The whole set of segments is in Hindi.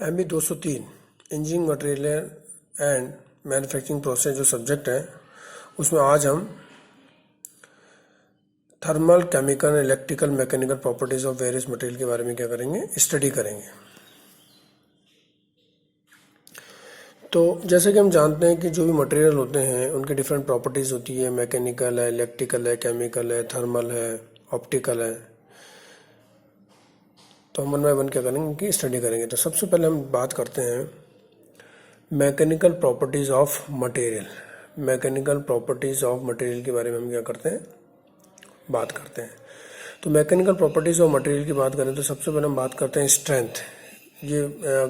ME 203 engineering material and manufacturing process जो सब्जेक्ट है उसमें आज हम thermal, chemical, electrical, mechanical properties of various material के बारे में क्या करेंगे, स्टडी करेंगे। तो जैसे कि हम जानते हैं कि जो भी मटेरियल होते हैं उनके डिफरेंट प्रॉपर्टीज़ होती है। मैकेनिकल है, इलेक्ट्रिकल है, केमिकल है, थर्मल है, ऑप्टिकल है। तो हम वन बाय वन क्या करेंगे कि स्टडी करेंगे। तो सबसे पहले हम बात करते हैं mechanical properties of material. Mechanical properties of material के बारे में हम क्या करते हैं, बात करते हैं। तो मैकेनिकल प्रॉपर्टीज़ ऑफ मटेरियल की बात करें तो सबसे पहले हम बात करते हैं स्ट्रेंथ। ये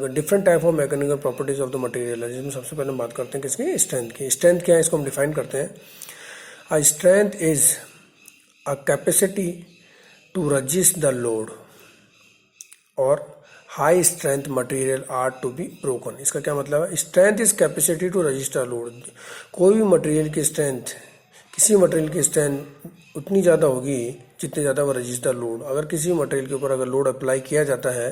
different type of mechanical properties of the material है, जिसमें सबसे पहले हम बात करते हैं किसकी, स्ट्रेंथ की। स्ट्रेंथ क्या है, इसको हम डिफाइन करते हैं। A strength is a capacity to resist the load और high strength material are to be broken. इसका क्या मतलब है, strength is capacity to register load. कोई भी मटेरियल की स्ट्रेंथ, किसी मटेरियल की स्ट्रेंथ उतनी ज़्यादा होगी जितनी ज़्यादा वो रजिस्टर लोड। अगर किसी मटेरियल के ऊपर अगर लोड अप्लाई किया जाता है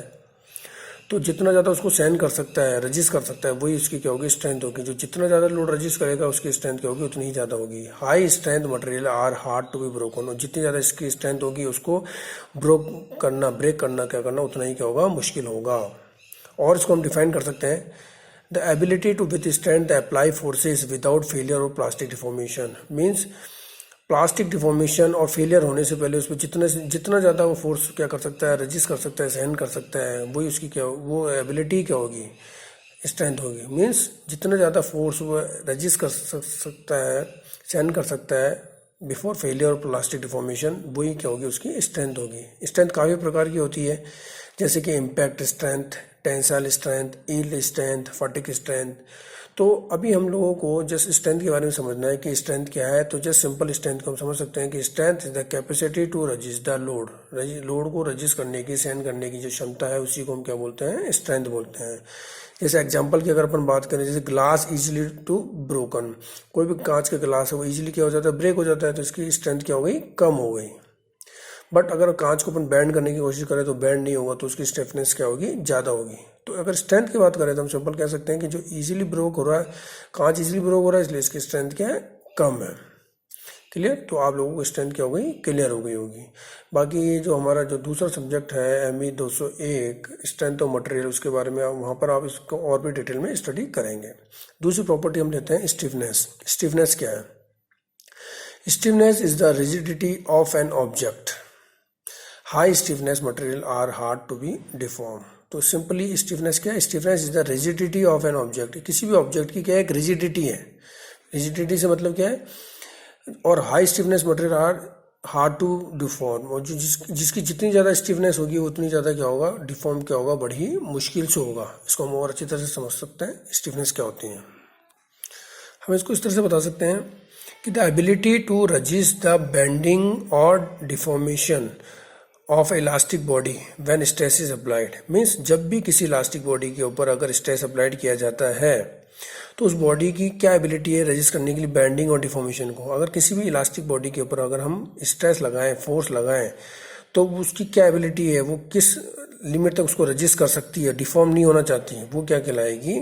तो जितना ज़्यादा उसको सहन कर सकता है, रजिस्ट कर सकता है, वही उसकी क्या होगी, स्ट्रेंथ होगी। जो जितना ज़्यादा लोड रजिस्ट करेगा उसकी स्ट्रेंथ क्या होगी, उतनी ही ज़्यादा होगी। High strength material are hard to be broken. और जितनी ज़्यादा इसकी स्ट्रेंथ होगी उसको ब्रेक करना क्या करना उतना ही क्या होगा, मुश्किल होगा। और इसको हम डिफाइन कर सकते हैं, the ability to withstand the apply forces without failure और plastic deformation. Means plastic deformation और फेलियर होने से पहले उस पर जितना ज़्यादा वो फोर्स क्या कर सकता है, रजिस्ट कर सकता है, सहन कर सकता है, वही उसकी क्या, वो एबिलिटी क्या होगी, स्ट्रेंथ होगी। मीन्स जितना ज़्यादा फोर्स वो रजिस्ट कर सकता है, सहन कर सकता है बिफोर फेलियर और प्लास्टिक डिफॉर्मेशन, वही क्या होगी, उसकी स्ट्रेंथ होगी। स्ट्रेंथ काफ़ी प्रकार की होती है, जैसे कि impact strength, tensile strength, yield strength, fatigue strength. तो अभी हम लोगों को जस्ट स्ट्रेंथ के बारे में समझना है कि स्ट्रेंथ क्या है। तो जस्ट सिंपल स्ट्रेंथ को हम समझ सकते हैं कि strength is the capacity to resist the load. Load को रजिस्ट करने की, सहन करने की जो क्षमता है उसी को हम क्या बोलते हैं, स्ट्रेंथ बोलते हैं। जैसे एग्जांपल की अगर अपन बात करें, जैसे ग्लास इजीली टू ब्रोकन। कोई भी कांच का ग्लास है वो इजीली क्या हो जाता है, ब्रेक हो जाता है, तो इसकी स्ट्रेंथ क्या हो गई, कम हो गई। बट अगर कांच को अपन बैंड करने की कोशिश करें तो बैंड नहीं होगा, तो उसकी स्टिफनेस क्या होगी, ज़्यादा होगी। तो अगर स्ट्रेंथ की बात करें तो हम सिंपल कह सकते हैं कि जो इजीली ब्रोक हो रहा है, कांच इजीली ब्रोक हो रहा है, इसलिए इसकी स्ट्रेंथ क्या है, कम है। क्लियर। तो आप लोगों को स्ट्रेंथ क्या हो गई, क्लियर हो गई होगी। बाकी ये जो हमारा जो दूसरा सब्जेक्ट है ME 201 स्ट्रेंथ ऑफ मटेरियल, उसके बारे में वहाँ पर आप इसको और भी डिटेल में स्टडी करेंगे। दूसरी प्रॉपर्टी हम लेते हैं स्टिफनेस। स्टिफनेस क्या है, stiffness is the rigidity of an object. High stiffness material are hard to be deform. तो सिंपली स्टिफनेस क्या है, stiffness is the rigidity of an object. किसी भी ऑब्जेक्ट की क्या है, एक रिजिडिटी है। रिजिडिटी से मतलब क्या है, और high stiffness material are hard to deform. और जो जिसकी जितनी ज़्यादा स्टिफनेस होगी उतनी ज़्यादा क्या होगा, डिफॉर्म क्या होगा, बड़ी मुश्किल से होगा। इसको हम और अच्छी तरह से समझ सकते हैं, स्टिफनेस क्या होती है। हम इसको इस तरह से बता सकते हैं कि the ability to resist the bending और deformation of elastic body when stress is applied. Means जब भी किसी इलास्टिक बॉडी के ऊपर अगर स्ट्रेस अप्लाइड किया जाता है तो उस बॉडी की क्या एबिलिटी है, रजिस्ट करने के लिए बेंडिंग और डिफॉर्मेशन को। अगर किसी भी इलास्टिक बॉडी के ऊपर अगर हम स्ट्रेस लगाएं, फोर्स लगाएं, तो उसकी क्या एबिलिटी है, वो किस लिमिट तक उसको रजिस्ट कर सकती है, डिफॉर्म नहीं होना चाहती है, वो क्या कहलाएगी,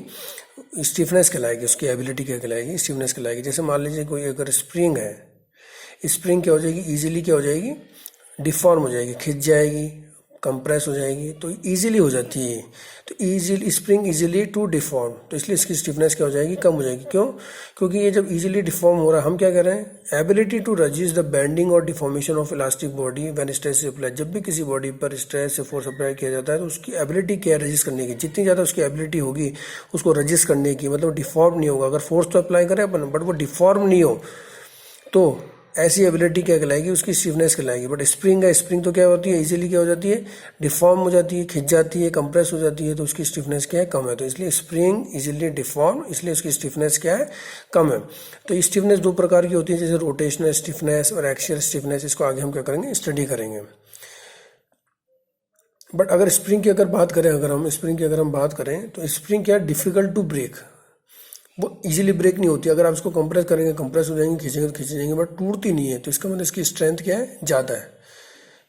स्टिफनेस कहलाएगी। उसकी एबिलिटी क्या कहलाएगी, स्टिफनेस कहलाएगी। जैसे मान लीजिए कोई अगर स्प्रिंग है, स्प्रिंग क्या हो जाएगी, ईजिली क्या हो जाएगी, डिफॉर्म हो जाएगी, खिंच जाएगी, कंप्रेस हो जाएगी, तो इजीली हो जाती है। तो easily spring easily to deform, तो इसलिए इसकी स्टिफनेस क्या हो जाएगी, कम हो जाएगी। क्यों, क्योंकि ये जब इजीली डिफॉर्म हो रहा है, हम क्या कह रहे हैं, ability to resist the bending और deformation of elastic body when stress is applied. जब भी किसी बॉडी पर स्ट्रेस से फोर्स अप्लाई किया जाता है तो उसकी एबिलिटी क्या है, रजिस्ट करने की। जितनी ज़्यादा उसकी एबिलिटी होगी उसको रजिस्ट करने की, मतलब डिफॉर्म नहीं होगा। अगर फोर्स तो अप्लाई करें अपन, बट वो डिफॉर्म नहीं हो, तो ऐसी एबिलिटी क्या कहलाएगी, उसकी स्टिफनेस कहलाएगी। बट स्प्रिंग है, स्प्रिंग तो क्या होती है, इजीली क्या हो जाती है, डिफॉर्म हो जाती है, खिंच जाती है, कंप्रेस हो जाती है, तो उसकी स्टिफनेस क्या है, कम है। तो इसलिए स्प्रिंग इजीली डिफॉर्म, इसलिए उसकी स्टिफनेस क्या है, कम है। तो स्टिफनेस दो प्रकार की होती है, जैसे रोटेशनल स्टिफनेस और एक्सियल स्टिफनेस। इसको आगे हम क्या करेंगे, स्टडी करेंगे। बट अगर स्प्रिंग की अगर बात करें, तो स्प्रिंग क्या है, डिफिकल्ट टू ब्रेक। वो इजीली ब्रेक नहीं होती। अगर आप इसको कंप्रेस करेंगे, कंप्रेस हो जाएंगे, खींचेंगे तो खींच जाएंगे, बट टूटती नहीं है। तो इसका मतलब इसकी स्ट्रेंथ क्या है, ज़्यादा है।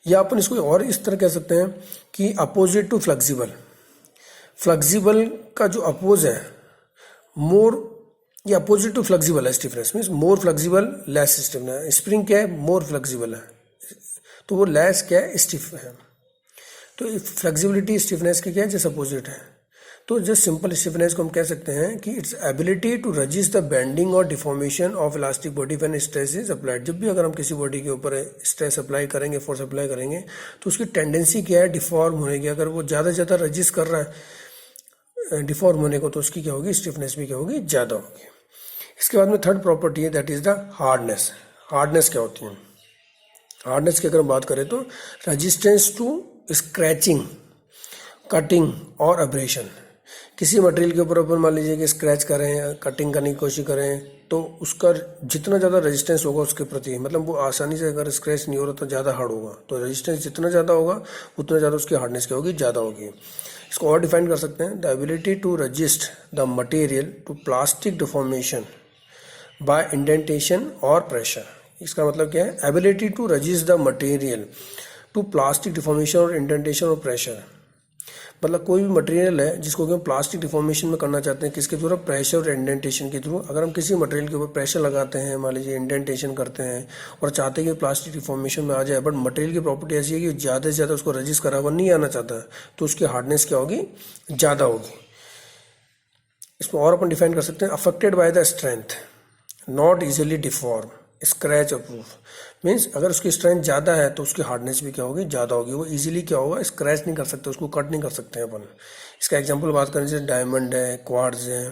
या अपन इसको और इस तरह कह सकते हैं कि अपोजिट टू फ्लेक्सिबल। फ्लेक्सिबल का जो अपोज है मोर, ये अपोजिट टू फ्लेक्सिबल है stiffness, means more flexible less stiffness. Spring क्या है, मोर फ्लेक्सिबल है, तो वो लेस क्या है, स्टिफ है। तो फ्लेक्सिबिलिटी स्टिफनेस के क्या है, जस्ट अपोजिट है। तो जस्ट सिंपल स्टिफनेस को हम कह सकते हैं कि it's ability to resist the bending और deformation of elastic body when stress is applied. जब भी अगर हम किसी बॉडी के ऊपर स्ट्रेस अप्लाई करेंगे, फोर्स अप्लाई करेंगे, तो उसकी टेंडेंसी क्या है, डिफॉर्म होने की। अगर वो ज़्यादा से ज़्यादा रजिस्ट कर रहा है डिफॉर्म होने को, तो उसकी क्या होगी, स्टिफनेस भी क्या होगी, ज़्यादा होगी। इसके बाद में थर्ड प्रॉपर्टी है, that is the hardness. Hardness क्या होती है, हार्डनेस की अगर हम बात करें तो रजिस्टेंस टू स्क्रैचिंग, कटिंग और अब्रेशन। किसी मटेरियल के ऊपर अपन मान लीजिए कि स्क्रैच करें, कटिंग करने की कोशिश करें, तो उसका जितना ज़्यादा रेजिस्टेंस होगा उसके प्रति, मतलब वो आसानी से अगर स्क्रैच नहीं हो रहा तो ज़्यादा हार्ड होगा, तो रेजिस्टेंस जितना ज़्यादा होगा उतना ज़्यादा उसकी हार्डनेस क्या होगी, ज़्यादा होगी। इसको और डिफाइन कर सकते हैं, the ability to resist the material to plastic deformation by indentation और प्रेशर। इसका मतलब क्या है, ability to resist the material to plastic deformation और इंडेंटेशन और प्रेशर। मतलब कोई भी मटेरियल है जिसको कि हम प्लास्टिक डिफॉर्मेशन में करना चाहते हैं, किसके थ्रू, प्रेशर और इंडेंटेशन के थ्रू। अगर हम किसी मटेरियल के ऊपर प्रेशर लगाते हैं, मान लीजिए इंडेंटेशन करते हैं और चाहते हैं कि प्लास्टिक डिफॉर्मेशन में आ जाए, बट मटेरियल की प्रॉपर्टी ऐसी है कि ज़्यादा से ज़्यादा उसको रजिस्ट करा हुआ नहीं आना चाहता, तो उसकी हार्डनेस क्या होगी, ज़्यादा होगी। इसमें और अपन डिफाइन कर सकते हैं, affected by the strength, not easily deform, scratch approve. Means अगर उसकी स्ट्रेंथ ज़्यादा है तो उसकी हार्डनेस भी क्या होगी, ज़्यादा होगी। वो इजीली क्या होगा, स्क्रैच नहीं कर सकते, उसको कट नहीं कर सकते हैं अपन। इसका एग्जांपल बात करें, जैसे डायमंड है, क्वार्ट्ज है,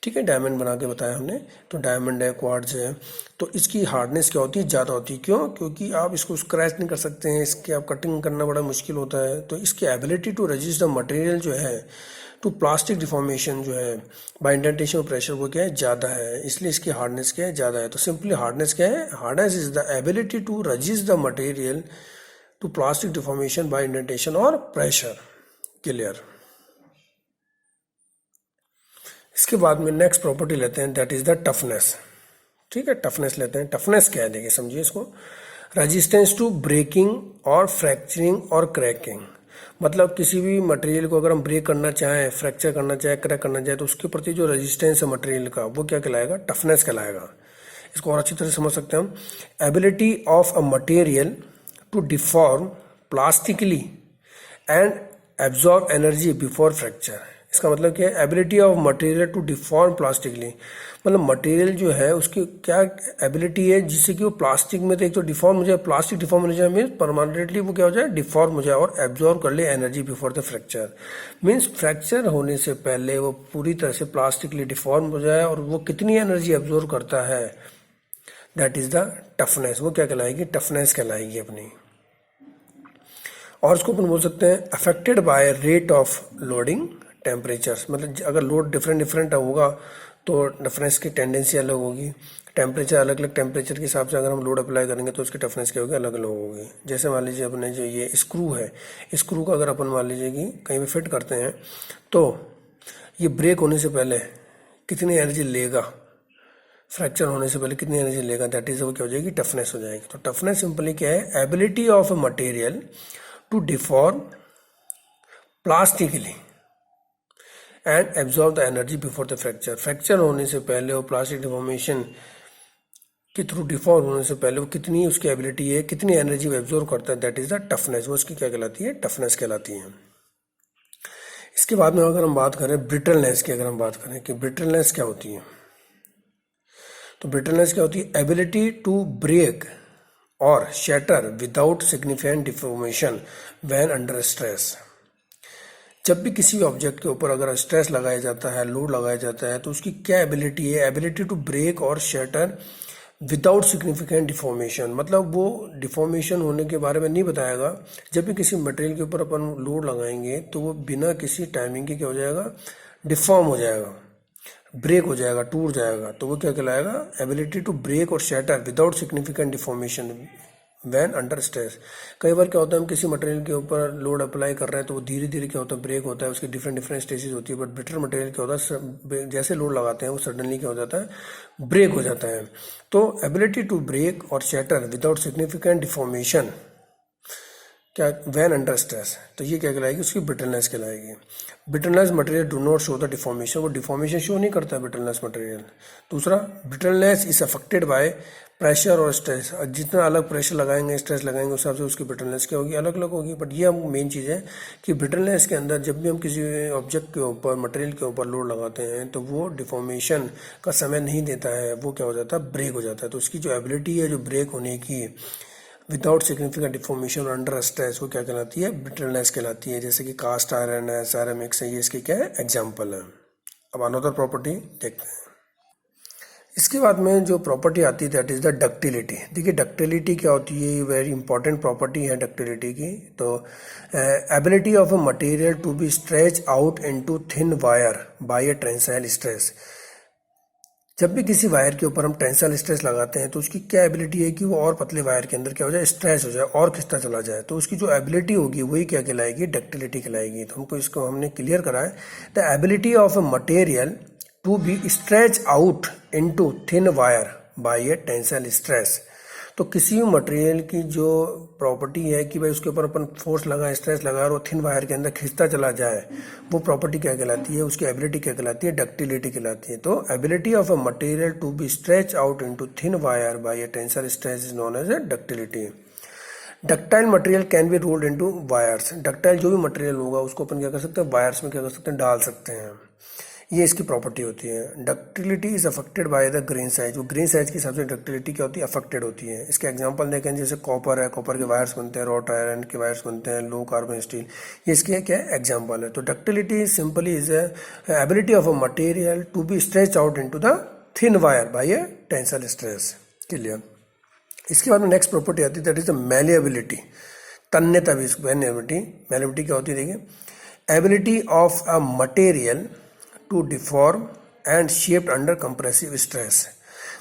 ठीक है, डायमंड बना के बताया हमने, तो डायमंड है, क्वार्ट्ज है, तो इसकी हार्डनेस क्या होती है, ज़्यादा होती है। क्यों, क्योंकि आप इसको स्क्रैच नहीं कर सकते हैं, इसके आप कटिंग करना बड़ा मुश्किल होता है। तो इसकी ability to resist the material जो है टू प्लास्टिक डिफॉर्मेशन जो है बाय इंडेंटेशन और प्रेशर, वो क्या है, ज़्यादा है, इसलिए इसकी हार्डनेस क्या है, ज़्यादा है। तो सिंपली हार्डनेस क्या है, hardness is the ability to resist the material to plastic deformation by indentation और प्रेशर। क्लियर। इसके बाद में नेक्स्ट प्रॉपर्टी लेते हैं, दैट इज द टफनेस। ठीक है, टफनेस लेते हैं। टफनेस क्या है, देखिए समझिए इसको, रेजिस्टेंस टू ब्रेकिंग और फ्रैक्चरिंग और क्रैकिंग। मतलब किसी भी मटेरियल को अगर हम ब्रेक करना चाहें, फ्रैक्चर करना चाहें, क्रैक करना चाहें, तो उसके प्रति जो रेजिस्टेंस है मटेरियल का, वो क्या कहलाएगा, टफनेस कहलाएगा। इसको और अच्छी तरह समझ सकते हैं हम, ability of a material to deform plastically and absorb energy before fracture. इसका मतलब क्या है, ability of material to deform plastically, मतलब मटेरियल जो है उसकी क्या एबिलिटी है जिससे कि वो प्लास्टिक में तो एक तो डिफॉर्म हो जाए, प्लास्टिक डिफॉर्म हो जाए मीन्स परमानेंटली वो क्या हो जाए, डिफॉर्म हो जाए और एब्जॉर्ब कर ले energy before the fracture. Means fracture होने से पहले वो पूरी तरह से प्लास्टिकली डिफॉर्म हो जाए, और वो कितनी एनर्जी एब्जॉर्ब करता है, दैट इज द टफनेस। वो क्या कहलाएगी, टफनेस कहलाएगी अपनी। और उसको अपन बोल सकते हैं affected by rate of loading, temperatures. मतलब अगर लोड डिफरेंट होगा तो टफनेस की टेंडेंसी अलग होगी। टेम्परेचर अलग अलग टेम्परेचर के हिसाब से अगर हम लोड अप्लाई करेंगे तो उसकी टफनेस क्या होगी, अलग अलग होगी। जैसे मान लीजिए अपने जो ये स्क्रू है, स्क्रू का अगर अपन मान लीजिए कि कहीं भी फिट करते हैं तो ये ब्रेक होने से पहले कितनी एनर्जी लेगा, फ्रैक्चर होने से पहले कितनी एनर्जी लेगा, दैट इज वो क्या हो जाएगी, टफनेस हो जाएगी। तो टफनेस सिंपली क्या है, ability of a material to deform plastically and absorb the energy before the fracture. Fracture होने से पहले और प्लास्टिक डिफॉर्मेशन के थ्रू डिफॉर्म होने से पहले वो कितनी उसकी एबिलिटी है, कितनी एनर्जी वो एब्जॉर्ब करता है, दैट इज द टफनेस। वो उसकी क्या कहलाती है, टफनेस कहलाती है। इसके बाद में अगर हम बात करें ब्रिटलनेस की, अगर हम बात करें कि ब्रिटलनेस क्या होती है, तो ब्रिटलनेस क्या होती है, एबिलिटी टू ब्रेक और shatter without significant deformation when under stress. जब भी किसी ऑब्जेक्ट के ऊपर अगर स्ट्रेस लगाया जाता है, लोड लगाया जाता है, तो उसकी क्या एबिलिटी है, एबिलिटी टू ब्रेक और शैटर विदाउट सिग्निफिकेंट डिफॉर्मेशन। मतलब वो डिफॉर्मेशन होने के बारे में नहीं बताएगा। जब भी किसी मटेरियल के ऊपर अपन लोड लगाएंगे तो वो बिना किसी टाइमिंग के क्या हो जाएगा, डिफॉर्म हो जाएगा, ब्रेक हो जाएगा, टूट जाएगा। तो वो क्या कहलाएगा, एबिलिटी टू ब्रेक और shatter without significant deformation when under stress. कई बार क्या होता है, हम किसी मटेरियल के ऊपर लोड अप्लाई कर रहे हैं तो वो धीरे धीरे क्या होता है, ब्रेक होता है, उसकी डिफरेंट स्टेजेस होती है। बट ब्रिटल मटेरियल क्या होता है, जैसे लोड लगाते हैं वो सडनली क्या हो जाता है, ब्रेक हो जाता है। तो एबिलिटी टू ब्रेक और शैटर विदाउट सिग्निफिकेंट डिफॉर्मेशन क्या, वैन अंडर स्ट्रेस, तो ये क्या कहलाएगी, उसकी ब्रिटलनेस कहलाएगी। Brittleness material do not show the deformation, वो डिफॉर्मेशन शो नहीं करता है ब्रिटलनेस मटेरियल। दूसरा, brittleness is affected by pressure और स्ट्रेस, जितना अलग प्रेशर लगाएंगे, स्ट्रेस लगाएंगे, उस हिसाब से उसकी ब्रिटलनेस क्या होगी, अलग अलग होगी। बट ये हम मेन चीज़ है कि ब्रिटलनेस के अंदर जब भी हम किसी ऑब्जेक्ट के ऊपर, मटेरियल के ऊपर लोड लगाते हैं तो वो डिफॉर्मेशन का समय नहीं देता है, वो क्या हो जाता है, ब्रेक हो जाता है। तो उसकी जो एबिलिटी है जो ब्रेक होने की without significant deformation under stress, वो क्या कहलाती है, ब्रिटलनेस कहलाती है। जैसे कि कास्ट आयरन है, सेरामिक्स है, ये इसके क्या है, एग्जाम्पल है। अब अनदर प्रॉपर्टी देखते हैं। इसके बाद में जो प्रॉपर्टी आती है दैट इज द डक्टिलिटी। देखिए डक्टिलिटी क्या होती है, वेरी इंपॉर्टेंट प्रॉपर्टी है डक्टिलिटी की। तो ability of a material to be stretch out into thin wire by a tensile stress. जब भी किसी वायर के ऊपर हम टेंसाइल स्ट्रेस लगाते हैं तो उसकी क्या एबिलिटी है कि वो और पतले वायर के अंदर क्या हो जाए, स्ट्रेस हो जाए और खिंचता चला जाए। तो उसकी जो एबिलिटी होगी वही क्या कहलाएगी, डक्टिलिटी कहलाएगी। तो हमको इसको हमने क्लियर करा है, the ability of a material to be stretch out into thin wire by a tensile stress. तो किसी भी मटेरियल की जो प्रॉपर्टी है कि भाई उसके ऊपर अपन फोर्स लगाए, स्ट्रेस लगाए और वो थिन वायर के अंदर खिंचता चला जाए, वो प्रॉपर्टी क्या कहलाती है, उसकी एबिलिटी क्या कहलाती है, डक्टिलिटी कहलाती है। तो ability of a material to be stretch out into thin wire by a tensile stress is known as a ductility. Ductile material can be rolled into wires. Ductile जो भी मटेरियल होगा उसको अपन क्या कर सकते हैं, वायर्स में क्या कर सकते हैं, डाल सकते हैं। ये इसकी प्रॉपर्टी होती है। Ductility is affected by the grain size. वो ग्रेन साइज के हिसाब से डक्टिलिटी क्या होती है, अफेक्टेड होती है। इसके एग्जांपल देखें, जैसे कॉपर है, कॉपर के वायर्स बनते हैं, रॉट आयरन के वायर्स बनते हैं, लो कार्बन स्टील, ये इसके क्या एग्जांपल है। तो ductility simply is ability of a material to be stretch out into the thin wire by a tensile stress. Clear. इसके बाद में नेक्स्ट प्रॉपर्टी आती है दैट इज द मैलिएबिलिटी, तन्यता भी। मैलिएबिलिटी क्या होती है, देखिए ability of a material to deform and shaped under compressive stress.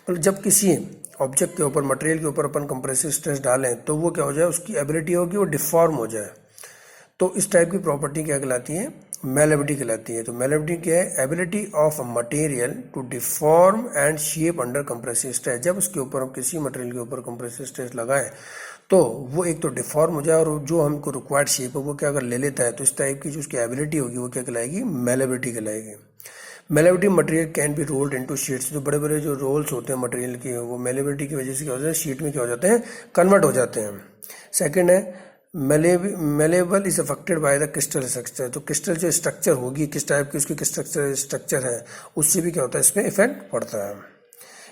मतलब जब किसी ऑब्जेक्ट के ऊपर, मटेरियल के ऊपर अपन कंप्रेसिव स्ट्रेस डालें तो वो क्या हो जाए, उसकी एबिलिटी होगी वो डिफॉर्म हो जाए। तो इस टाइप की प्रॉपर्टी क्या कहलाती है, मैलिएबिलिटी कहलाती है। तो मैलिएबिलिटी क्या है, ability of a material to deform and shape under compressive stress. जब उसके ऊपर हम किसी मटेरियल के ऊपर कंप्रेसिव स्ट्रेस लगाएं तो वो एक तो डिफॉर्म हो जाए और जो हमको रिक्वायर्ड शेप है वो क्या अगर ले लेता है, तो इस टाइप की जो उसकी एबिलिटी होगी वो क्या कहलाएगी, मैलिएबिलिटी कहलाएगी। Malleability material can be rolled into sheets. जो बड़े बड़े जो रोल्स होते हैं मटेरियल के, वो मैलिएबिलिटी की वजह से क्या हो जाता है, शीट में क्या हो जाते हैं, कन्वर्ट हो जाते हैं। सेकंड है malleable is affected by the crystal structure. तो क्रिस्टल जो स्ट्रक्चर होगी, किस टाइप की उसकी स्ट्रक्चर है, उससे भी क्या होता है, इसमें इफेक्ट पड़ता है।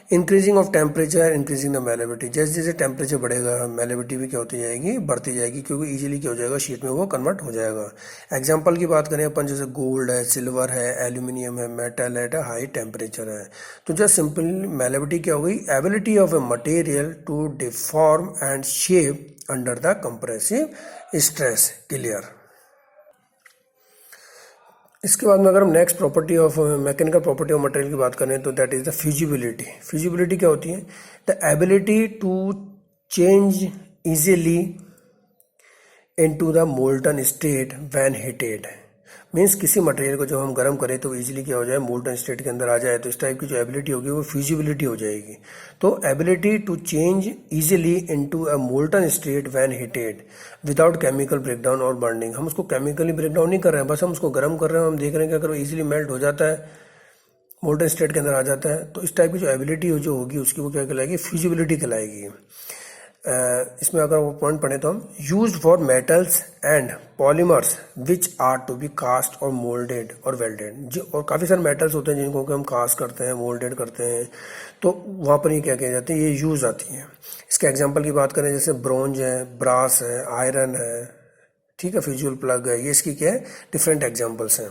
Increasing of temperature increasing the malleability. जैसे जैसे टेम्परेचर बढ़ेगा मैलिएबिलिटी भी क्या होती जाएगी, बढ़ती जाएगी, क्योंकि इजीली क्या हो जाएगा, शीट में वो कन्वर्ट हो जाएगा। एग्जांपल की बात करें अपन, जैसे गोल्ड है, सिल्वर है, एल्यूमिनियम है, मेटल है, हाई टेम्परेचर है। तो जस्ट सिंपल मैलिएबिलिटी क्या हो गई, ability of a material to deform and shape under the compressive stress. Clear. इसके बाद में अगर हम next property of mechanical property of material की बात करें तो that is the fusibility. Fusibility क्या होती है, the ability to change easily into the molten state when heated. Means किसी मटेरियल को जब हम गर्म करें तो इजीली क्या हो जाए, मोल्टन स्टेट के अंदर आ जाए। तो इस टाइप की जो एबिलिटी होगी वो फ्यूजिबिलिटी हो जाएगी। तो ability to change easily into a molten state when heated without chemical breakdown और बर्निंग। हम उसको केमिकली ब्रेकडाउन नहीं कर रहे हैं, बस हम उसको गर्म कर रहे हैं, हम देख रहे हैं कि अगर वो इजीली मेल्ट हो जाता है, मोल्टन स्टेट के अंदर आ जाता है, तो इस टाइप की जो एबिलिटी जो होगी उसकी वो क्या कहलाएगी, फ्यूजिबिलिटी कहलाएगी। इसमें अगर वो पॉइंट पढ़े तो हम used for metals and polymers which are to be cast और मोल्डेड और वेल्डेड। जो और काफ़ी सारे मेटल्स होते हैं जिनको हम कास्ट करते हैं, मोल्डेड करते हैं, तो वहाँ पर ये क्या कहे जाते हैं, ये यूज आती हैं। इसके एग्जांपल की बात करें, जैसे ब्रोंज है, ब्रास है, आयरन है, ठीक है, फ्यूजुअल प्लग है, ये इसकी क्या है, डिफरेंट एग्जाम्पल्स हैं।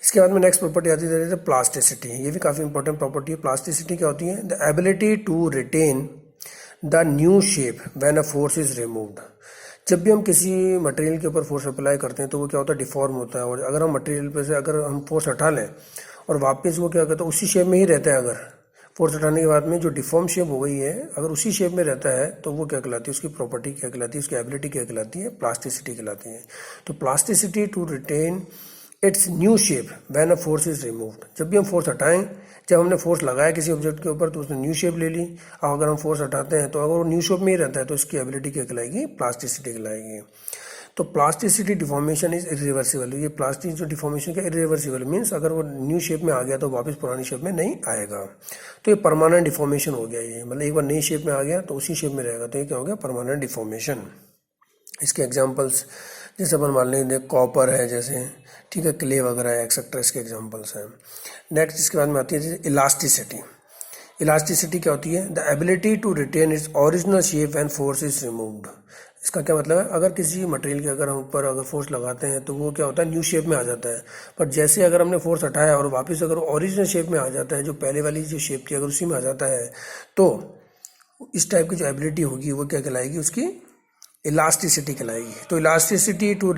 इसके बाद में नेक्स्ट प्रॉपर्टी आती है प्लास्टिसिटी। ये भी काफ़ी इंपॉर्टेंट प्रॉपर्टी है। प्लास्टिसिटी क्या होती है, the ability to retain the new shape when a force is removed. जब भी हम किसी मटेरियल के ऊपर फोर्स अप्लाई करते हैं तो वो क्या होता है, डिफॉर्म होता है। और अगर हम मटेरियल पे से अगर हम फोर्स हटा लें और वापस वो क्या करता है, उसी शेप में ही रहता है। अगर फोर्स हटाने के बाद में जो डिफॉर्म शेप हो गई है, अगर उसी शेप में रहता है तो वो क्या कहलाती है, उसकी प्रॉपर्टी क्या कहलाती है, उसकी एबिलिटी क्या कहलाती है, प्लास्टिसिटी कहलाती है। तो plasticity to retain its new shape when a force is removed. जब भी हम फोर्स हटाएं, जब हमने फोर्स लगाया किसी ऑब्जेक्ट के ऊपर तो उसने न्यू शेप ले ली, और अगर हम फोर्स हटाते हैं तो अगर वो न्यू शेप में ही रहता है तो इसकी एबिलिटी क्या कहलाएगी? प्लास्टिसिटी कहलाएगी। तो प्लास्टिसिटी डिफॉर्मेशन इज इरिवर्सिबल। ये प्लास्टिक जो डिफॉर्मेशन का इरिवर्सिबल मीन्स अगर वो न्यू शेप में आ गया तो वापस पुरानी शेप में नहीं आएगा। तो ये परमानेंट डिफॉर्मेशन हो गया। ये मतलब एक बार नई शेप में आ गया तो उसी शेप में रहेगा, तो ये क्या हो गया? Permanent deformation. इसके एग्जांपल्स जैसे अपन मान लेंगे कॉपर है जैसे, ठीक है, क्ले वगैरह है, एक्सेट्रा, इसके एग्जांपल्स हैं। नेक्स्ट इसके बाद में आती है इलास्टिसिटी। इलास्टिसिटी क्या होती है? The ability to retain its original shape when force is removed. इसका क्या मतलब है? अगर किसी मटेरियल के अगर हम ऊपर अगर फोर्स लगाते हैं तो वो क्या होता है? न्यू शेप में आ जाता है। पर जैसे अगर हमने फोर्स हटाया और वापस अगर ओरिजिनल शेप में आ जाता है, जो पहले वाली जो शेप थी अगर उसी में आ जाता है, तो इस टाइप की जो एबिलिटी होगी वो क्या कहलाएगी? उसकी इलास्टिसिटी कहलाएगी। तो elasticity to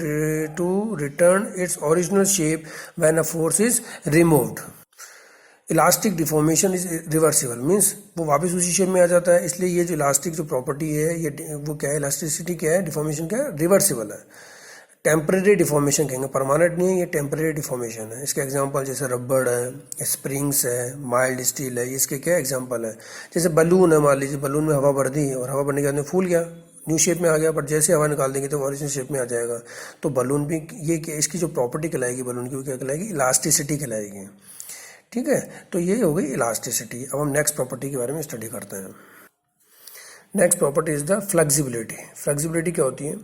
return its original shape when a force is removed. Elastic deformation is reversible means वो वापस उसी शेप में आ जाता है। इसलिए ये जो इलास्टिक जो प्रॉपर्टी है ये वो क्या है? इलास्टिसिटी क्या है? डिफॉर्मेशन क्या है? रिवर्सिबल है। टेम्परेरी डिफॉर्मेशन कहेंगे, परमानेंट नहीं है, ये टेम्परेरी डिफॉर्मेशन है। इसके एग्जांपल जैसे रबड़ है, स्प्रिंग्स है, माइल्ड स्टील है, इसके क्या एग्जांपल है? जैसे बलून है, मान लीजिए बलून में हवा भर दी और हवा भरने के बाद में फूल गया, न्यू शेप में आ गया, बट जैसे हवा निकाल देंगे तो ओरिजिनल शेप में आ जाएगा। तो बलून भी ये इसकी जो प्रॉपर्टी कहलाएगी बलून की वो क्या कहलाएगी? इलास्टिसिटी कहलाएगी। ठीक है, तो ये हो गई इलास्टिसिटी। अब हम नेक्स्ट प्रॉपर्टी के बारे में स्टडी करते हैं। Next property is the flexibility. Flexibility क्या होती है?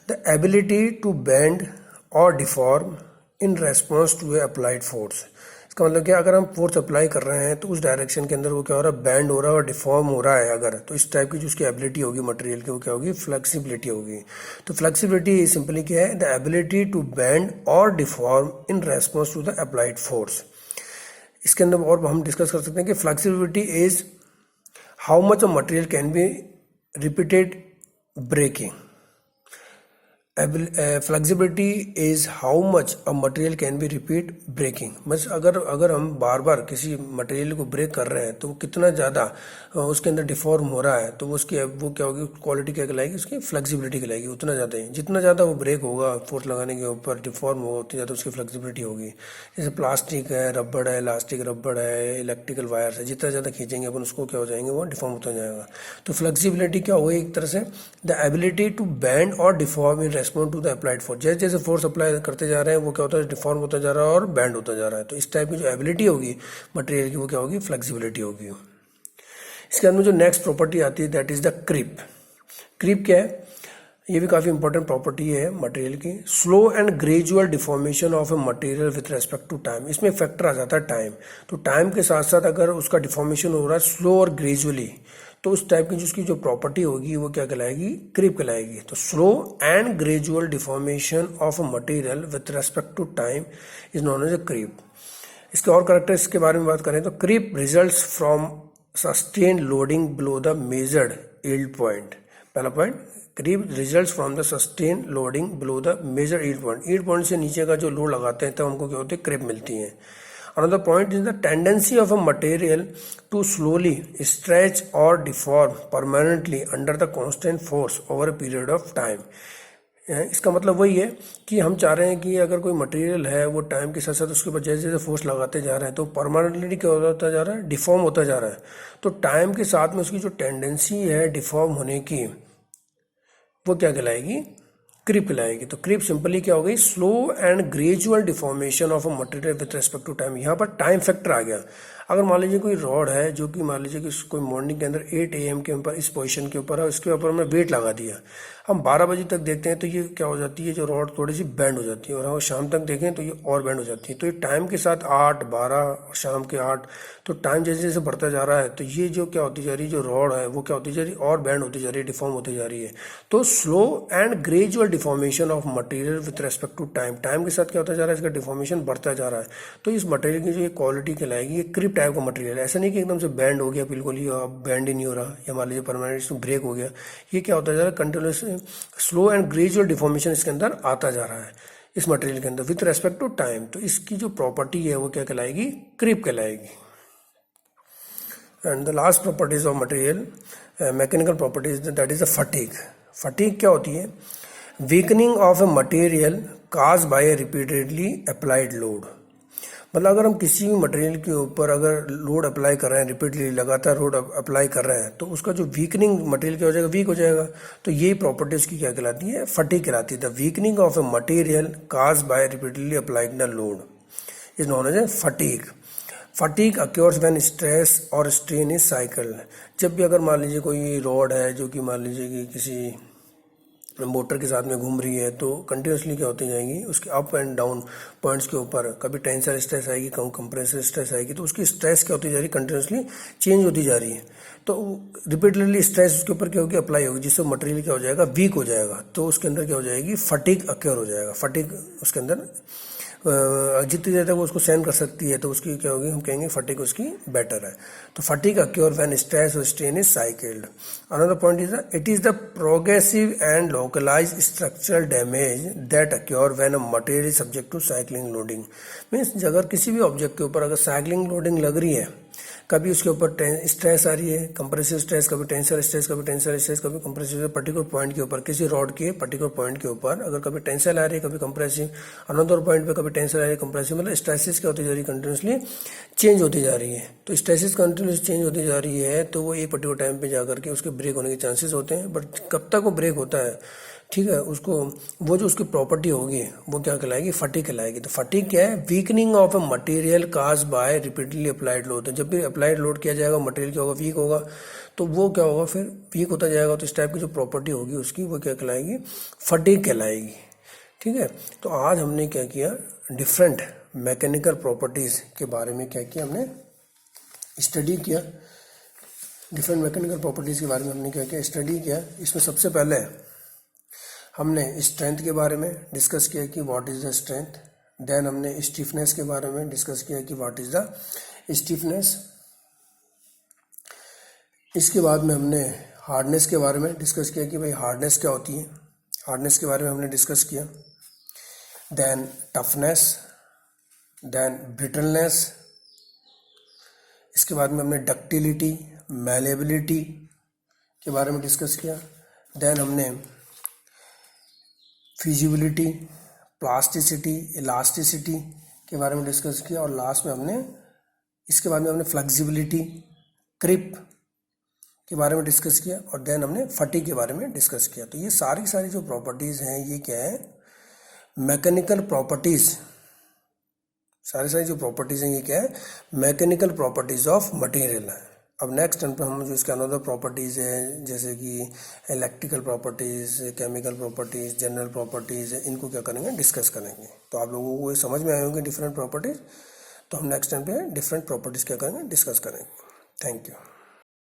द एबिलिटी टू बेंड और deform in response to a applied force. इसका मतलब क्या? अगर हम फोर्स अप्लाई कर रहे हैं तो उस डायरेक्शन के अंदर वो क्या हो रहा है? बेंड हो रहा है और डिफॉर्म हो रहा है अगर, तो इस टाइप की जो उसकी एबिलिटी होगी मटेरियल की वो क्या होगी? फ्लेक्सिबिलिटी होगी। तो फ्लेक्सिबिलिटी सिंपली क्या है? द एबिलिटी टू बेंड और deform in response to the applied force. इसके अंदर और हम डिस्कस कर सकते हैं कि flexibility is how much a material can be repeated breaking. Flexibility is how much a material can be repeat breaking. बस अगर हम बार बार किसी मटेरियल को ब्रेक कर रहे हैं तो वो कितना ज़्यादा उसके अंदर डिफॉर्म हो रहा है, तो उसकी वो क्या होगी? क्वालिटी क्या कहलाएगी? उसकी फ्लेक्सिबिलिटी कहलाएगी। उतना ज़्यादा ही, जितना ज़्यादा वो ब्रेक होगा फोर्स लगाने के ऊपर, डिफॉर्म होगा, उतनी ज़्यादा उसकी फ्लेक्सिबिलिटी होगी। जैसे प्लास्टिक है, रबड़ है, इलास्टिक रबड़ है, इलेक्ट्रिकल वायर है, जितना ज़्यादा खींचेंगे अपन उसको क्या हो जाएंगे? वो डिफॉर्म होता जाएगा। तो फ्लेक्सिबिलिटी क्या होगी? एक तरह से द एबिलिटी टू बेंड और deform in response to the applied force. जैसे जैसे फोर्स अप्लाई करते जा रहे हैं वो क्या होता है? डिफॉर्म होता जा रहा है और बैंड होता जा रहा है। तो इस टाइप की जो एबिलिटी होगी मटेरियल की वो क्या होगी? फ्लेक्सिबिलिटी होगी। इसके अंदर जो नेक्स्ट प्रॉपर्टी आती है that is the creep. Creep क्या है? ये भी काफ़ी इंपॉर्टेंट प्रॉपर्टी है मटेरियल की। Slow and gradual deformation of a material with respect to time. इसमें फैक्टर आ जाता है टाइम। तो टाइम के साथ साथ अगर उसका डिफॉर्मेशन हो रहा है स्लो और ग्रेजुअली, तो उस टाइप की जिसकी जो प्रॉपर्टी होगी वो क्या कहलाएगी? क्रीप कहलाएगी। तो slow and gradual deformation of a material with respect to time is known as a creep. इसके और कैरेक्टर्स के बारे में बात करें तो creep results from sustain loading below the measured yield point. पहला point, creep results from the sustain loading below the measure yield point. Yield point से नीचे का जो लोड लगाते हैं तब हमको क्या होती है? क्रीप मिलती है। Another point is the tendency of a material to slowly stretch or deform permanently under the constant force over a period of time. इसका मतलब वही है कि हम चाह रहे हैं कि अगर कोई मटेरियल है वो टाइम के साथ साथ उसके ऊपर जैसे जैसे फोर्स लगाते जा रहे हैं तो परमानेंटली क्या होता जा रहा है? डिफॉर्म होता जा रहा है। तो टाइम के साथ में उसकी जो टेंडेंसी है डिफॉर्म होने की वो क्या कहलाएगी? क्रीप कहलाएगी। तो क्रीप सिंपली क्या हो गई? Slow and gradual deformation of a material with respect to time. यहाँ पर टाइम फैक्टर आ गया। अगर मान लीजिए कोई रॉड है जो कि मान लीजिए कि कोई मॉर्निंग के अंदर 8 AM के ऊपर इस पोजीशन के ऊपर है, उसके ऊपर हमने वेट लगा दिया, हम 12 बजे तक देखते हैं तो ये क्या हो जाती है? जो रॉड थोड़ी सी बैंड हो जाती है, और हम शाम तक देखें तो ये और बैंड हो जाती है। तो ये टाइम के साथ 8, 12, शाम के 8, तो टाइम जैसे जैसे बढ़ता जा रहा है तो ये जो क्या होती जा रही है? जो रॉड है वो क्या होती जा रही है? और बैंड होती जा रही है, डिफॉर्म होती जा रही है। तो slow and gradual deformation of material with respect to time. Time के साथ क्या होता जा रहा है? इसका डिफॉर्मेशन बढ़ता जा रहा है। तो इस मटेरियल की जो ये क्वालिटी कहलाएगी ये क्रीप टाइप का मटेरियल है। ऐसा नहीं कि एकदम से बैंड हो गया बिल्कुल ही, बैंड ही नहीं हो रहा, या मान लीजिए परमानेंट ब्रेक हो गया। ये क्या होता जा रहा है? Continuous slow and gradual deformation इसके अंदर आता जा रहा है इस मटेरियल के अंदर विथ रेस्पेक्ट टू टाइम। तो इसकी जो प्रॉपर्टी है वो क्या कहलाएगी? क्रीप कहलाएगी। And the last properties of material, mechanical properties, that is the fatigue. Fatigue क्या होती है? Weakening of a material cause by repeatedly applied load. मतलब अगर हम किसी भी मटेरियल के ऊपर अगर लोड अप्लाई कर रहे हैं, रिपीटली लगातार लोड अप्लाई कर रहे हैं, तो उसका जो वीकनिंग मटेरियल क्या हो जाएगा, वीक हो जाएगा। तो यही प्रॉपर्टी उसकी क्या कहलाती है, फटीग कहलाती है। The weakening of a material cause by repeatedly applied the load is known as a fatigue. Fatigue occurs when stress और स्ट्रेन इज साइकिल। जब भी अगर मान लीजिए कोई रॉड है जो कि मान लीजिए कि किसी मोटर के साथ में घूम रही है, तो कंटिन्यूसली क्या होती जाएंगी, उसके अप एंड डाउन पॉइंट्स के ऊपर कभी टेंसर स्ट्रेस आएगी, कभी कंप्रेसर स्ट्रेस आएगी, तो उसकी स्ट्रेस क्या होती जा रही है, कंटिन्यूसली चेंज होती जा रही है। तो रिपीटेडली स्ट्रेस उसके ऊपर क्या होगी, अप्लाई होगी, जिससे मटेरियल क्या हो जाएगा, वीक हो जाएगा। तो उसके अंदर क्या हो जाएगी, फटीग अक्योर हो जाएगा। फटीग उसके अंदर जितनी देर तक वो उसको सहन कर सकती है तो उसकी क्या होगी, हम कहेंगे फटीग उसकी बेटर है। तो फटीग अक्योर व्हेन स्ट्रेस और strain is cycled. Another point is it is the progressive and localised structural damage that occur when a material is subject to cycling loading. Means अगर किसी भी ऑब्जेक्ट के ऊपर अगर साइक्लिंग लोडिंग लग रही है, कभी उसके ऊपर स्ट्रेस आ रही है, कंप्रेसिव स्ट्रेस, कभी टेंसर स्ट्रेस, कभी टेंसर स्ट्रेस, कभी कंप्रेसिव, पर्टिकुलर पॉइंट के ऊपर, किसी रॉड के पर्टिकुलर पॉइंट के ऊपर अगर कभी टेंसर आ रही है, कभी कंप्रेसिव, अनदर पॉइंट पे कभी टेंसर आ रही है, कंप्रेसिव, मतलब स्ट्रेसेस क्या होती जा रही है, कंटिन्यूसली चेंज होती जा रही है। तो स्ट्रेसेस कंटिन्यूसली चेंज होती जा रही है, तो वो एक पर्टिकुलर टाइम पे जाकर के उसके ब्रेक होने के चांसेस होते हैं। बट कब तक वो ब्रेक होता है, ठीक है, उसको वो जो उसकी प्रॉपर्टी होगी वो क्या कहलाएगी, फटीग कहलाएगी। तो फटीग क्या है, weakening of a material cause by repeatedly applied load. तो जब भी अप्लाइड लोड किया जाएगा मटेरियल क्या होगा, वीक होगा, तो वो क्या होगा, फिर वीक होता जाएगा। तो इस टाइप की जो प्रॉपर्टी होगी उसकी वो क्या कहलाएगी, फटीग कहलाएगी। ठीक है, तो आज हमने क्या किया, डिफरेंट मैकेनिकल प्रॉपर्टीज के बारे में क्या किया, हमने स्टडी किया। डिफरेंट मैकेनिकल प्रॉपर्टीज के बारे में हमने क्या किया, स्टडी किया। इसमें सबसे पहले हमने स्ट्रेंथ के बारे में डिस्कस किया कि what is the strength. Then हमने स्टिफनेस के बारे में डिस्कस किया कि व्हाट इज द स्टिफनेस। इसके बाद में हमने हार्डनेस के बारे में डिस्कस किया कि भाई हार्डनेस क्या होती है, हार्डनेस के बारे में हमने डिस्कस किया। देन टफनेस, देन ब्रिटलनेस, इसके बाद में हमने डक्टिलिटी, मैलेबिलिटी के बारे में डिस्कस किया। देन हमने फिजिबिलिटी, प्लास्टिसिटी, इलास्टिसिटी के बारे में डिस्कस किया। और लास्ट में हमने इसके बाद में हमने फ्लेक्सिबिलिटी, क्रिप के बारे में डिस्कस किया। और देन हमने फटीग के बारे में डिस्कस किया। तो ये सारी की सारी जो प्रॉपर्टीज़ हैं ये क्या है, मैकेनिकल प्रॉपर्टीज़। सारी सारी जो प्रॉपर्टीज़ हैं ये क्या है, मैकेनिकल प्रॉपर्टीज़ ऑफ मटेरियल है। अब नेक्स्ट टाइम पर हम जो इसके अनदर प्रॉपर्टीज़ है, जैसे कि electrical properties, chemical properties, general properties, इनको क्या करेंगे, डिस्कस करेंगे। तो आप लोगों को ये समझ में आए होंगे डिफरेंट प्रॉपर्टीज़। तो हम नेक्स्ट टाइम पे डिफरेंट प्रॉपर्टीज़ क्या करेंगे, डिस्कस करेंगे। Thank you.